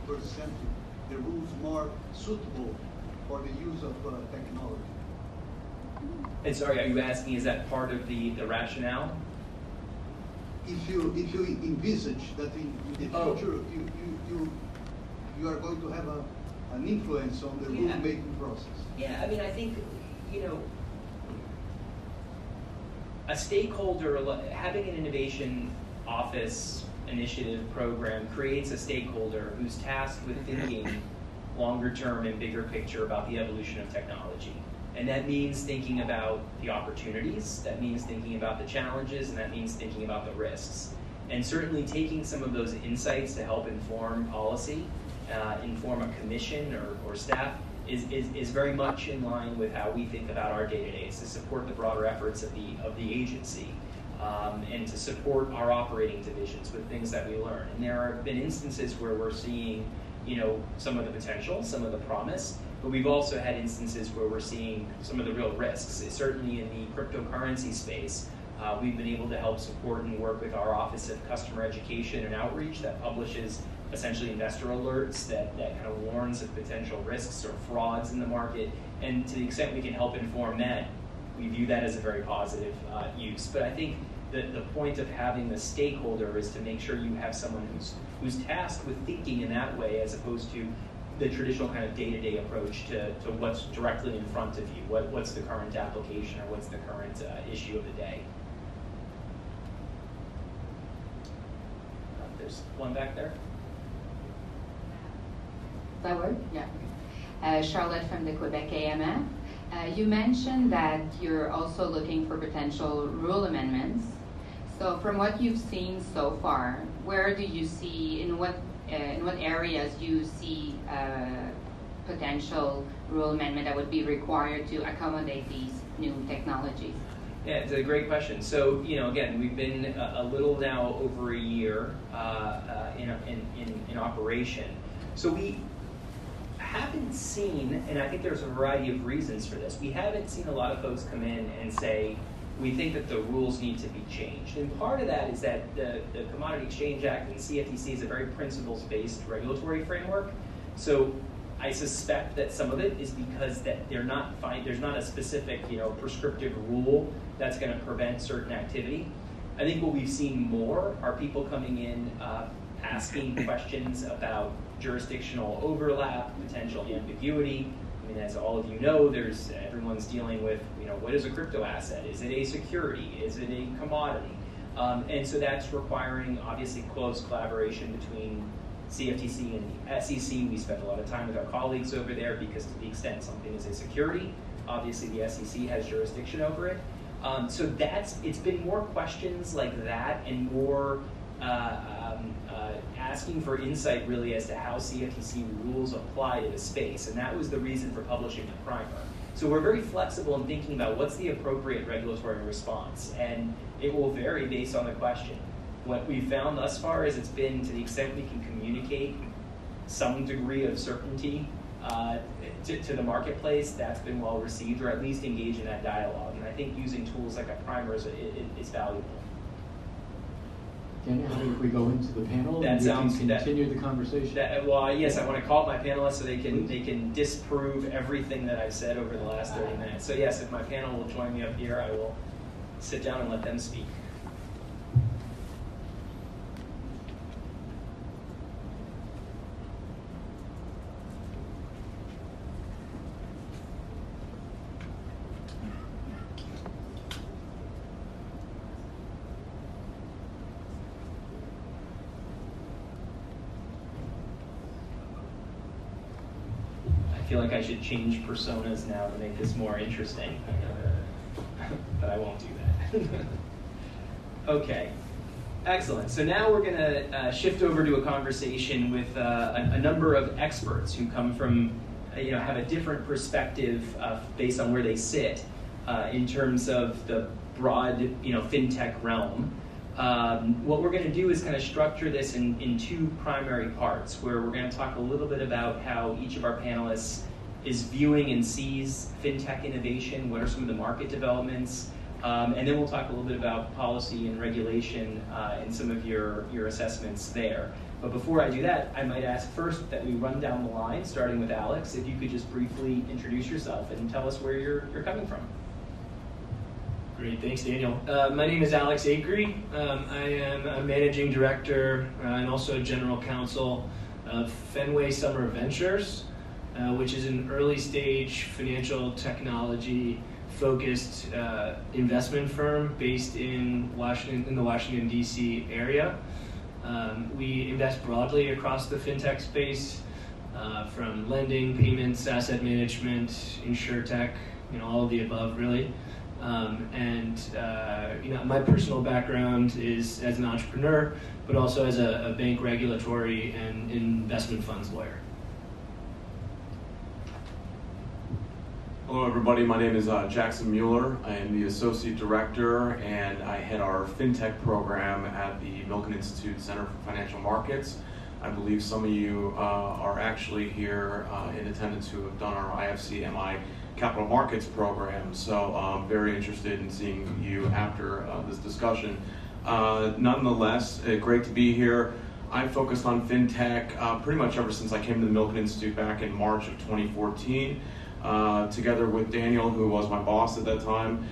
present the rules more suitable for the use of technology. And sorry, are you asking, is that part of the rationale? If you envisage that in the future you are going to have an influence on the rule-making process. Yeah, I mean, I think, a stakeholder, having an innovation office initiative program creates a stakeholder who's tasked with thinking longer term and bigger picture about the evolution of technology. And that means thinking about the opportunities, that means thinking about the challenges, and that means thinking about the risks. And certainly taking some of those insights to help inform policy, inform a commission or staff, is very much in line with how we think about our day-to-days, to support the broader efforts of the agency, and to support our operating divisions with things that we learn. And there have been instances where we're seeing, some of the potential, some of the promise, but we've also had instances where we're seeing some of the real risks. Certainly in the cryptocurrency space, we've been able to help support and work with our Office of Customer Education and Outreach that publishes essentially investor alerts that kind of warns of potential risks or frauds in the market. And to the extent we can help inform that, we view that as a very positive use. But I think the point of having the stakeholder is to make sure you have someone who's tasked with thinking in that way, as opposed to the traditional kind of day-to-day approach to what's directly in front of you. What's the current application, or what's the current issue of the day? There's one back there. Does that work? Yeah. Charlotte from the Quebec AMF. You mentioned that you're also looking for potential rule amendments. So from what you've seen so far, where do you see, in what areas do you see potential rule amendment that would be required to accommodate these new technologies? Yeah, it's a great question. So, again, we've been a little now over a year in operation. So we haven't seen, and I think there's a variety of reasons for this, we haven't seen a lot of folks come in and say, we think that the rules need to be changed. And part of that is that the Commodity Exchange Act and CFTC is a very principles-based regulatory framework. So I suspect that some of it is because that there's not a specific, prescriptive rule that's going to prevent certain activity. I think what we've seen more are people coming in asking questions about jurisdictional overlap, potential ambiguity. I mean, as all of you know, everyone's dealing with, what is a crypto asset? Is it a security? Is it a commodity? And so that's requiring, obviously, close collaboration between CFTC and the SEC. We spend a lot of time with our colleagues over there because to the extent something is a security, obviously the SEC has jurisdiction over it. So it's been more questions like that and more asking for insight really as to how CFTC rules apply to the space. And that was the reason for publishing the primer. So we're very flexible in thinking about what's the appropriate regulatory response. And it will vary based on the question. What we've found thus far is it's been, to the extent we can communicate some degree of certainty to the marketplace, that's been well received, or at least engage in that dialogue. And I think using tools like a primer is valuable. Daniel, how if we go into the panel and continue the conversation? Yes, I want to call up my panelists so they can disprove everything that I've said over the last 30 minutes. So yes, if my panel will join me up here, I will sit down and let them speak. I feel like I should change personas now to make this more interesting, but I won't do that. Okay, excellent. So now we're going to shift over to a conversation with a number of experts who come from, have a different perspective based on where they sit in terms of the broad, fintech realm. What we're going to do is kind of structure this in two primary parts, where we're going to talk a little bit about how each of our panelists is viewing and sees fintech innovation, what are some of the market developments, and then we'll talk a little bit about policy and regulation and some of your assessments there. But before I do that, I might ask first that we run down the line, starting with Alex. If you could just briefly introduce yourself and tell us where you're coming from. Great, thanks Daniel. My name is Alex Acree. I am a managing director and also general counsel of Fenway Summer Ventures, which is an early stage financial technology focused investment firm based in the Washington DC area. We invest broadly across the fintech space, from lending, payments, asset management, insurtech, all of the above really. My personal background is as an entrepreneur, but also as a bank regulatory and investment funds lawyer. Hello everybody, my name is Jackson Mueller. I am the Associate Director and I head our FinTech program at the Milken Institute Center for Financial Markets. I believe some of you are actually here in attendance who have done our IFC-MI Capital Markets program, so I'm very interested in seeing you after this discussion. Nonetheless, great to be here. I've focused on FinTech pretty much ever since I came to the Milken Institute back in March of 2014. Together with Daniel, who was my boss at that time,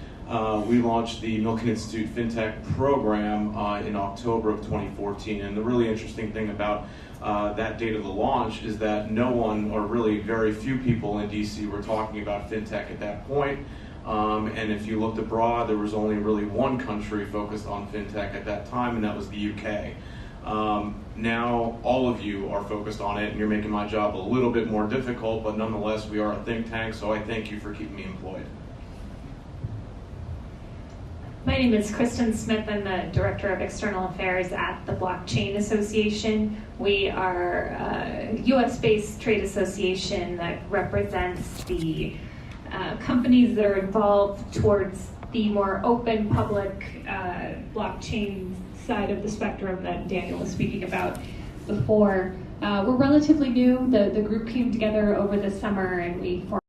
we launched the Milken Institute FinTech program in October of 2014. And the really interesting thing about that date of the launch is that no one, or really very few people in DC were talking about FinTech at that point. And if you looked abroad, there was only really one country focused on FinTech at that time, and that was the UK. Now all of you are focused on it and you're making my job a little bit more difficult, but nonetheless we are a think tank, so I thank you for keeping me employed. My name is Kristen Smith. I'm the Director of External Affairs at the Blockchain Association. We are a US-based trade association that represents the companies that are involved towards the more open public blockchain side of the spectrum that Daniel was speaking about before. We're relatively new. The group came together over the summer and we formed